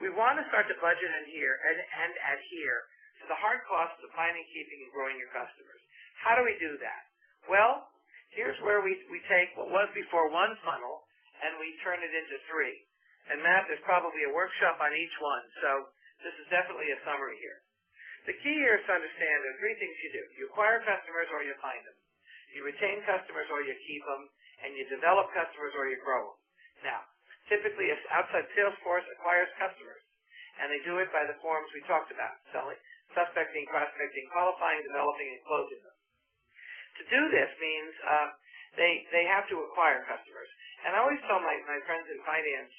S2: We want to start to budget and adhere to the hard costs of finding, keeping, and growing your customers. How do we do that? Well, here's where we take what was before one funnel and we turn it into 3. And Matt, there's probably a workshop on each one, so this is definitely a summary here. The key here is to understand there are 3 things you do. You acquire customers or you find them. You retain customers or you keep them. And you develop customers or you grow them. Now, typically an outside sales force acquires customers. And they do it by the forms we talked about. Selling, suspecting, prospecting, qualifying, developing, and closing them. To do this means they have to acquire customers. And I always tell my friends in finance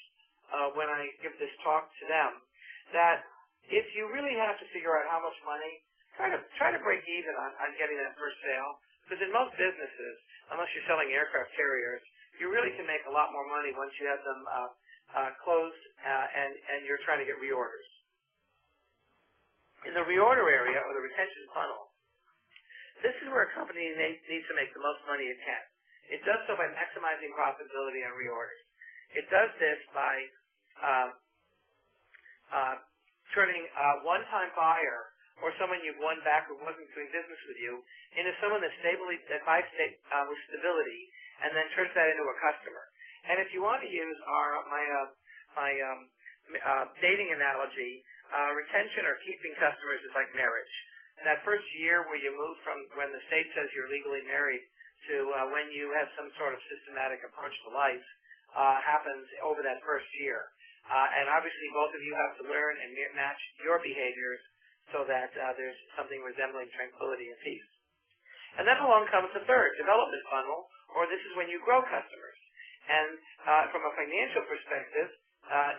S2: when I give this talk to them that if you really have to figure out how much money, try to break even on getting that first sale. Because in most businesses, unless you're selling aircraft carriers, you really can make a lot more money once you have them closed and you're trying to get reorders. In the reorder area, or the retention funnel, this is where a company needs to make the most money it can. It does so by maximizing profitability on reorders. It does this by turning a one-time buyer or someone you've won back who wasn't doing business with you into someone that buys with stability and then turns that into a customer. And if you want to use my dating analogy, retention or keeping customers is like marriage. And that first year where you move from when the state says you're legally married to when you have some sort of systematic approach to life happens over that first year. And obviously both of you have to learn and match your behaviors so that there's something resembling tranquility and peace. And then along comes the third, development funnel, or this is when you grow customers. And from a financial perspective,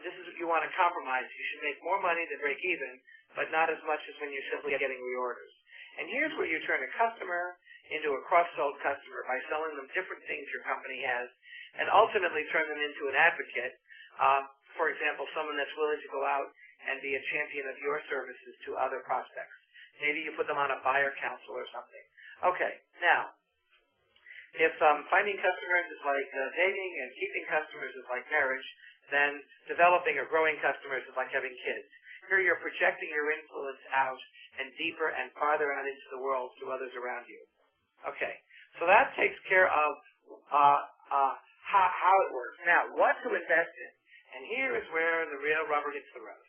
S2: this is what you want to compromise. You should make more money to break even, but not as much as when you're simply getting reorders. And here's where you turn a customer into a cross-sold customer by selling them different things your company has, and ultimately turn them into an advocate. For example, someone that's willing to go out and be a champion of your services to other prospects. Maybe you put them on a buyer council or something. Okay, now, if finding customers is like dating and keeping customers is like marriage, then developing or growing customers is like having kids. Here you're projecting your influence out and deeper and farther out into the world to others around you. Okay, so that takes care of how it works. Now, what to invest in? And here is where the real rubber hits the road.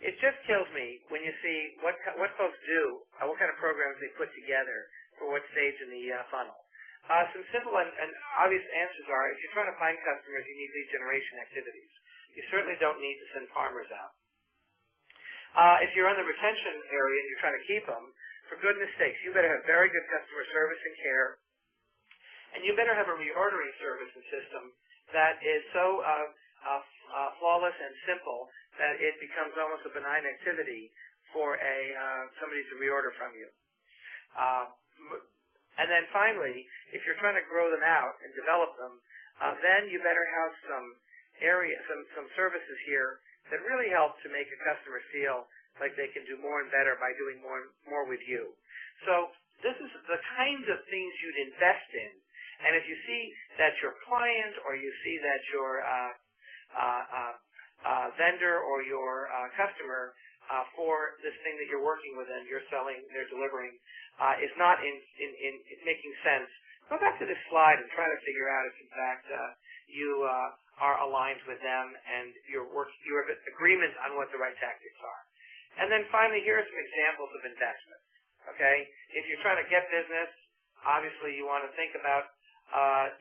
S2: It just kills me when you see what folks do, what kind of programs they put together for what stage in the funnel. Some simple and obvious answers are, if you're trying to find customers, you need lead generation activities. You certainly don't need to send farmers out. If you're in the retention area and you're trying to keep them, for goodness sakes, you better have very good customer service and care, and you better have a reordering service and system that is so flawless and simple that it becomes almost a benign activity for somebody to reorder from you. And then finally, if you're trying to grow them out and develop them, then you better have some services here that really help to make a customer feel like they can do more and better by doing more with you. So this is the kinds of things you'd invest in. And if you see that your client or you see that your vendor or your customer for this thing that you're working with and you're selling, they're delivering, is not in making sense, go back to this slide and try to figure out if in fact you are aligned with them and you have agreement on what the right tactics are. And then finally, here are some examples of investment. Okay, if you're trying to get business, obviously you want to think about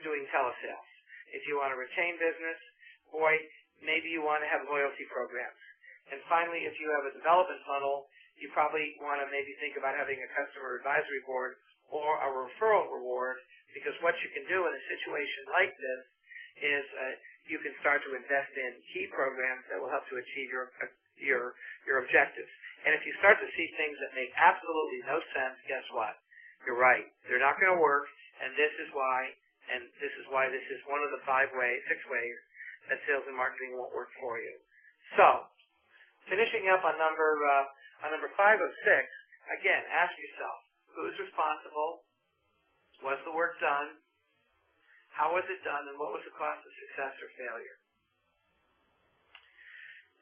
S2: doing telesales. If you want to retain business, boy, maybe you want to have loyalty programs. And finally, if you have a development funnel, you probably want to maybe think about having a customer advisory board or a referral reward, because what you can do in a situation like this is you can start to invest in key programs that will help to achieve your objectives. And if you start to see things that make absolutely no sense, guess what? You're right. They're not going to work, and this is why this is one of the 6 ways that sales and marketing won't work for you. So, finishing up on number 5 of 6, again, ask yourself, who's responsible? Was the work done? How was it done, and what was the cost of success or failure?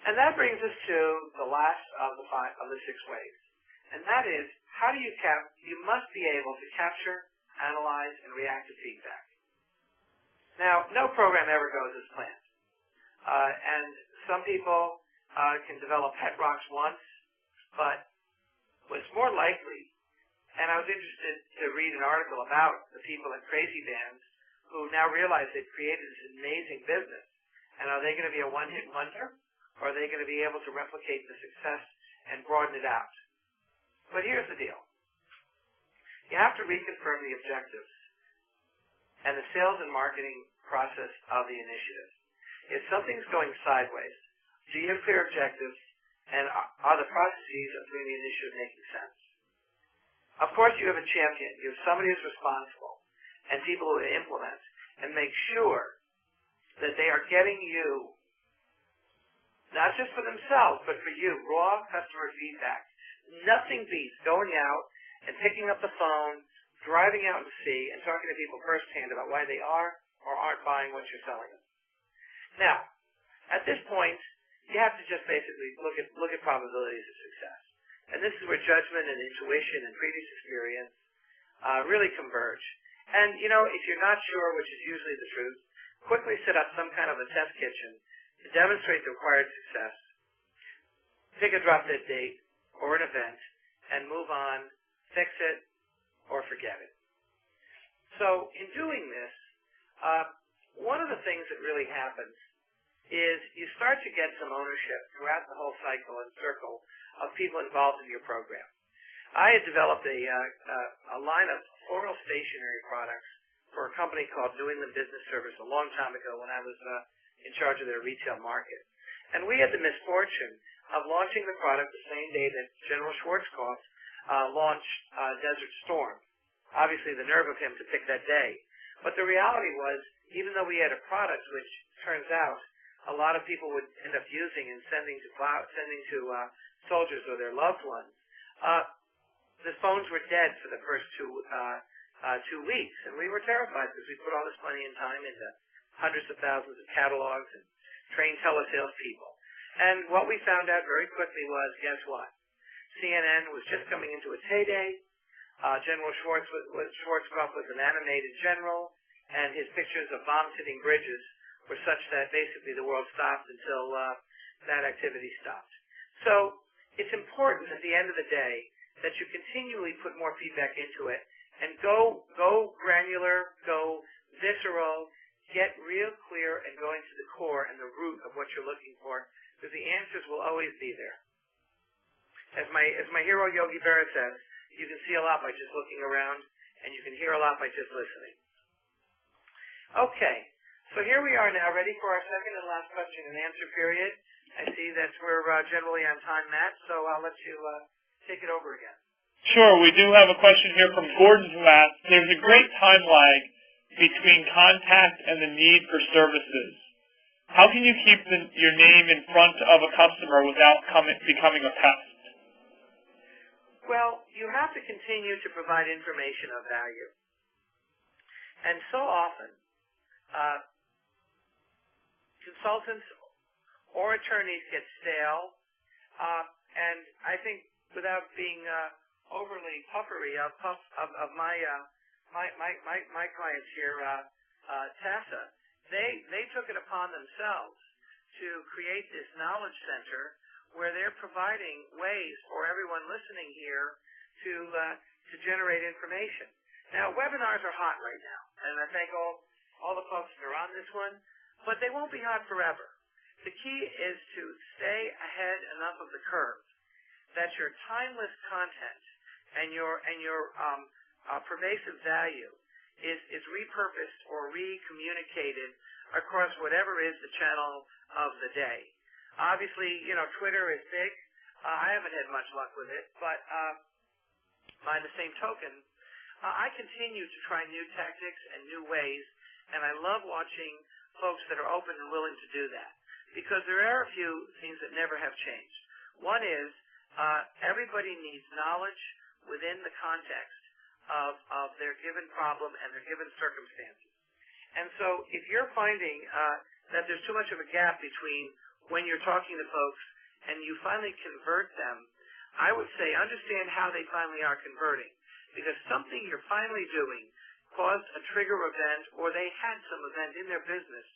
S2: And that brings us to the last of the 6 ways, and that is, how do you must be able to capture, analyze, and react to feedback. Now, no program ever goes as planned, and some people can develop pet rocks once, but what's more likely, and I was interested to read an article about the people at Crazy Bands who now realize they've created this amazing business, and are they going to be a one-hit wonder, or are they going to be able to replicate the success and broaden it out? But here's the deal. You have to reconfirm the objectives and the sales and marketing process of the initiative. If something's going sideways, do you have clear objectives, and are the processes of doing the initiative making sense? Of course, you have a champion. You have somebody who's responsible and people who implement and make sure that they are getting you, not just for themselves, but for you, raw customer feedback. Nothing beats going out and picking up the phone, driving out to sea, and talking to people firsthand about why they are or aren't buying what you're selling them. Now, at this point, you have to just basically look at probabilities of success. And this is where judgment and intuition and previous experience really converge. And, if you're not sure, which is usually the truth, quickly set up some kind of a test kitchen to demonstrate the required success. Pick a drop-dead date or an event and move on, fix it, or forget it. So in doing this, one of the things that really happens is you start to get some ownership throughout the whole cycle and circle of people involved in your program. I had developed a line of floral stationery products for a company called New England Business Service a long time ago when I was in charge of their retail market. And we had the misfortune of launching the product the same day that General Schwarzkopf launched Desert Storm. Obviously, the nerve of him to pick that day. But the reality was, even though we had a product which turns out a lot of people would end up using and sending to soldiers or their loved ones. The phones were dead for the first 2 weeks, and we were terrified because we put all this money and time into hundreds of thousands of catalogs and trained telesales people. And what we found out very quickly was, guess what? CNN was just coming into its heyday. General Schwarzkopf was an animated general, and his pictures of bombs hitting bridges were such that basically the world stopped until that activity stopped. So it's important at the end of the day that you continually put more feedback into it and go granular, go visceral, get real clear, and go into the core and the root of what you're looking for, because the answers will always be there. As my hero Yogi Berra says, you can see a lot by just looking around, and you can hear a lot by just listening. Okay, so here we are now, ready for our second and last question and answer period. I see that we're generally on time, Matt, so I'll let you take it over again.
S1: Sure, we do have a question here from Gordon who asks, there's a great time lag between contact and the need for services. How can you keep your name in front of a customer without becoming a pest?
S2: Well, you have to continue to provide information of value. And so often, consultants or attorneys get stale, and I think without being overly puffery of my clients here, TASA, they took it upon themselves to create this knowledge center where they're providing ways for everyone listening here to generate information. Now, webinars are hot right now, and I thank all the folks that are on this one, but they won't be hot forever. The key is to stay ahead enough of the curve that your timeless content and your pervasive value is repurposed or recommunicated across whatever is the channel of the day. Obviously, Twitter is big. I haven't had much luck with it, but by the same token, I continue to try new tactics and new ways, and I love watching folks that are open and willing to do that, because there are a few things that never have changed. One is everybody needs knowledge within the context of their given problem and their given circumstances. And so if you're finding that there's too much of a gap between when you're talking to folks and you finally convert them, I would say understand how they finally are converting, because something you're finally doing caused a trigger event, or they had some event in their business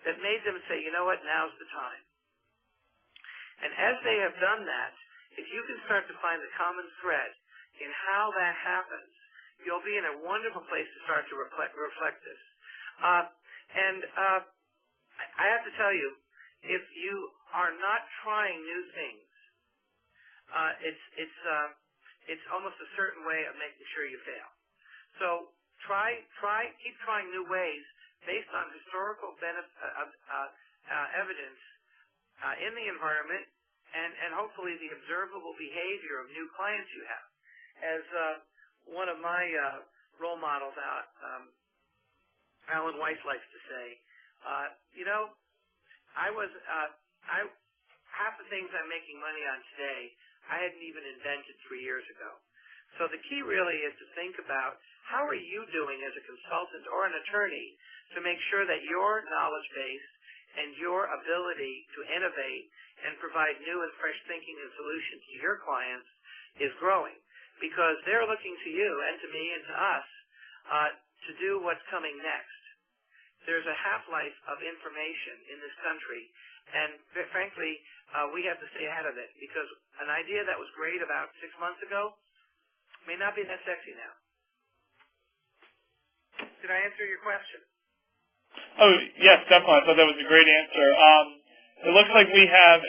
S2: that made them say, you know what, now's the time. And as they have done that, if you can start to find the common thread in how that happens, you'll be in a wonderful place to start to reflect this. I have to tell you, if you are not trying new things, it's almost a certain way of making sure you fail. So keep trying new ways based on historical evidence in the environment and hopefully the observable behavior of new clients you have. As one of my role models, Alan Weiss, likes to say, half the things I'm making money on today, I hadn't even invented 3 years ago. So the key really is to think about how are you doing as a consultant or an attorney to make sure that your knowledge base and your ability to innovate and provide new and fresh thinking and solutions to your clients is growing, because they're looking to you and to me and to us to do what's coming next. There's a half-life of information in this country, and frankly, we have to stay ahead of it, because an idea that was great about 6 months ago may not be that sexy now. Did I answer your question?
S1: Oh, yes, definitely. I thought that was a great answer. It looks like we have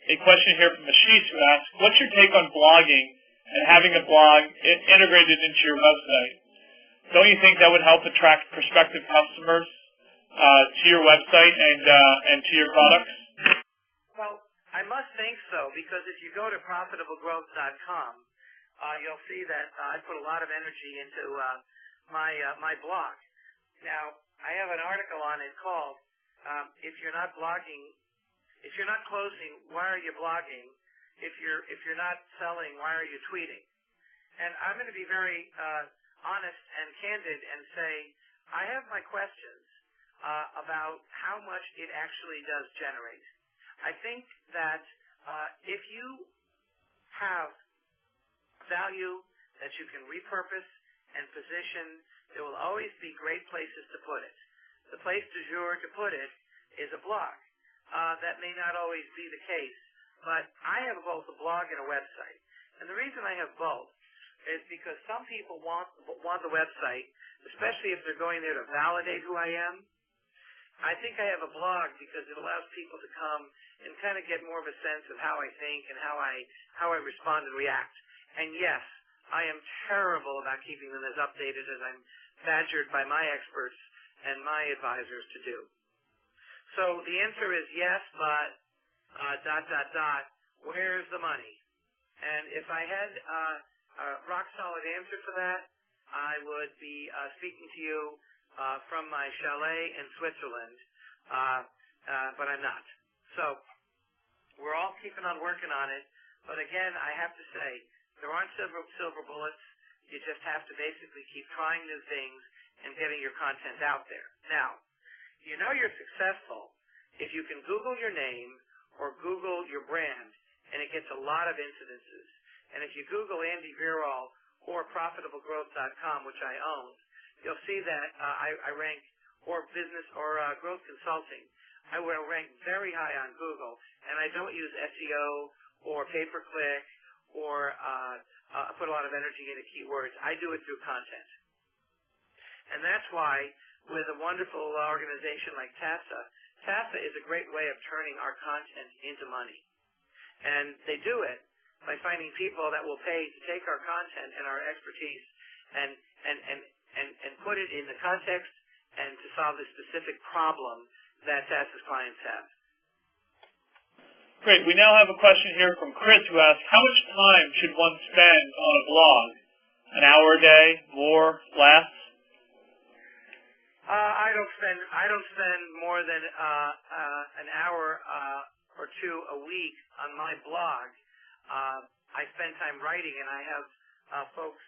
S1: a question here from Ashish who asks, what's your take on blogging and having a blog integrated into your website? Don't you think that would help attract prospective customers to your website and to your products?
S2: Well, I must think so, because if you go to profitablegrowth.com, you'll see that I put a lot of energy into my blog. Now, I have an article on it called if you're not blogging, if you're not closing, why are you blogging? If you're not selling, why are you tweeting? And I'm going to be very honest and candid and say I have my questions about how much it actually does generate. I think that if you have value that you can repurpose and position, there will always be great places to put it. The place du jour to put it is a blog. That may not always be the case, but I have both a blog and a website. And the reason I have both is because some people want the website, especially if they're going there to validate who I am. I think I have a blog because it allows people to come and kind of get more of a sense of how I think and how I respond and react. And yes, I am terrible about keeping them as updated as I'm badgered by my experts and my advisors to do. So the answer is yes, but ... where's the money? And if I had a rock-solid answer for that, I would be speaking to you from my chalet in Switzerland, but I'm not. So we're all keeping on working on it, but again, I have to say, there aren't silver bullets. You just have to basically keep trying new things and getting your content out there. Now, you know you're successful if you can Google your name or Google your brand, and it gets a lot of incidences. And if you Google Andy Birol or ProfitableGrowth.com, which I own, you'll see that I rank, or business or growth consulting, I will rank very high on Google, and I don't use SEO or pay-per-click or put a lot of energy into keywords. I do it through content. And that's why, with a wonderful organization like TASA is a great way of turning our content into money. And they do it by finding people that will pay to take our content and our expertise and put it in the context and to solve the specific problem that TASA's clients have.
S1: Great. We now have a question here from Chris who asks, how much time should one spend on a blog? An hour a day, more, less?
S2: I don't spend more than an hour or two a week on my blog. I spend time writing, and I have folks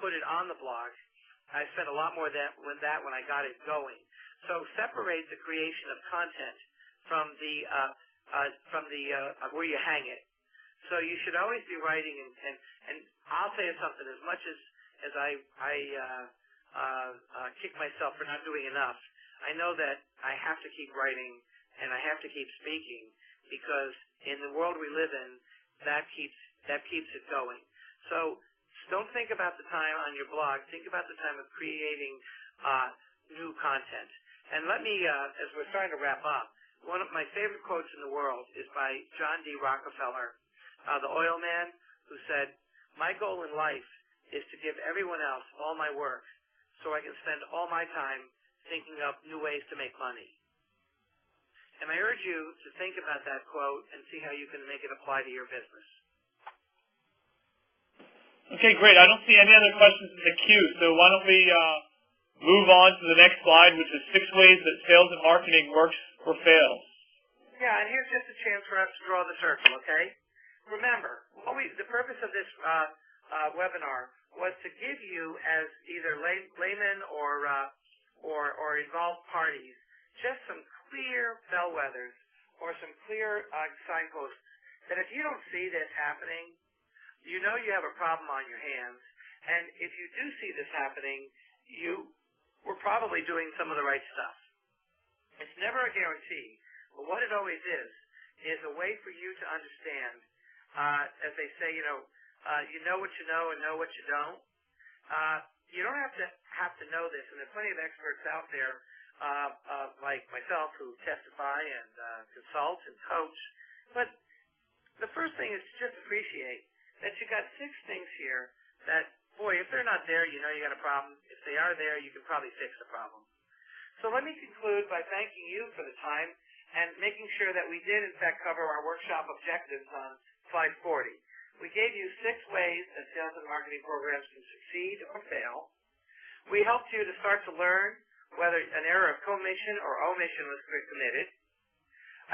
S2: put it on the blog. I spent a lot more with that when I got it going. So separate the creation of content from the where you hang it. So you should always be writing, and I'll tell you something. As much as I kick myself for not doing enough, I know that I have to keep writing and I have to keep speaking, because in the world we live in, that keeps it going. So don't think about the time on your blog. Think about the time of creating new content. And let me, as we're starting to wrap up, one of my favorite quotes in the world is by John D. Rockefeller, the oil man, who said, "My goal in life is to give everyone else all my work so I can spend all my time thinking up new ways to make money." And I urge you to think about that quote and see how you can make it apply to your business.
S1: Okay, great. I don't see any other questions in the queue, so why don't we move on to the next slide, which is 6 ways that sales and marketing works or fails.
S2: Yeah, and here's just a chance for us to draw the circle, okay? Remember, the purpose of this webinar was to give you, as either laymen or involved parties, just some clear bellwethers or some clear signposts that if you don't see this happening, you know you have a problem on your hands. And if you do see this happening, you were probably doing some of the right stuff. It's never a guarantee, but what it always is a way for you to understand, as they say, you know what you know and know what you don't. You don't have to know this, and there are plenty of experts out there like myself who testify and consult and coach. But the first thing is to just appreciate that you got 6 things here that, boy, if they're not there, you know you got a problem. If they are there, you can probably fix the problem. So let me conclude by thanking you for the time and making sure that we did, in fact, cover our workshop objectives on slide 40. We gave you 6 ways that sales and marketing programs can succeed or fail. We helped you to start to learn whether an error of commission or omission was committed.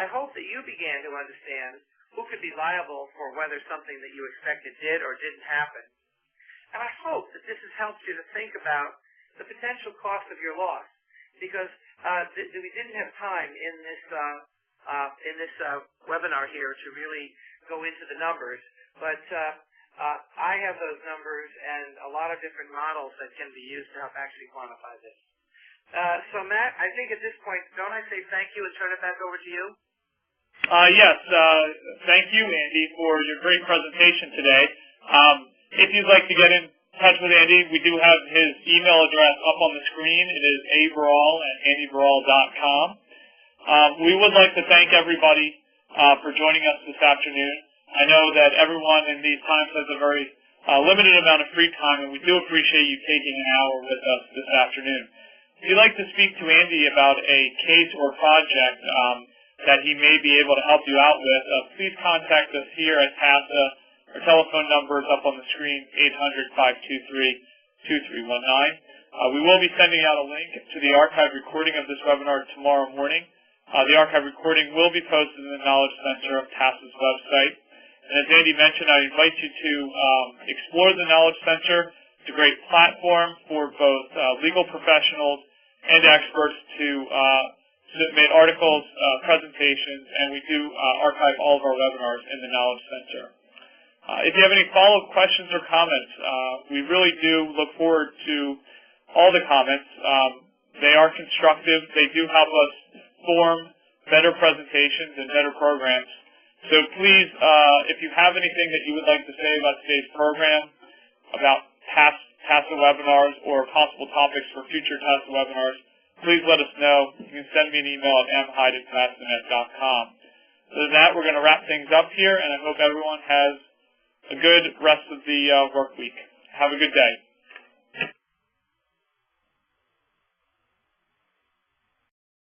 S2: I hope that you began to understand who could be liable for whether something that you expected did or didn't happen. And I hope that this has helped you to think about the potential cost of your loss, because we didn't have time in this webinar here to really go into the numbers, but I have those numbers and a lot of different models that can be used to help actually quantify this. So Matt, I think at this point, don't I say thank you and turn it back over to you?
S1: Yes, thank you, Andy, for your great presentation today. If you'd like to get in touch with Andy, we do have his email address up on the screen. It is abirol@andybirol.com. We would like to thank everybody for joining us this afternoon. I know that everyone in these times has a very limited amount of free time, and we do appreciate you taking an hour with us this afternoon. If you'd like to speak to Andy about a case or project that he may be able to help you out with, please contact us here at TASA. Our telephone number is up on the screen, 800-523-2319. We will be sending out a link to the archive recording of this webinar tomorrow morning. The archive recording will be posted in the Knowledge Center of TASA's website. And as Andy mentioned, I invite you to explore the Knowledge Center. It's a great platform for both legal professionals and experts to submit articles, presentations, and we do archive all of our webinars in the Knowledge Center. If you have any follow-up questions or comments, we really do look forward to all the comments. They are constructive. They do help us form better presentations and better programs. So please, if you have anything that you would like to say about today's program, about TASA webinars or possible topics for future TASA webinars, please let us know. You can send me an email at mhyde@tasanet.com. Other than that, we're going to wrap things up here, and I hope everyone has a good rest of the work week. Have a good day.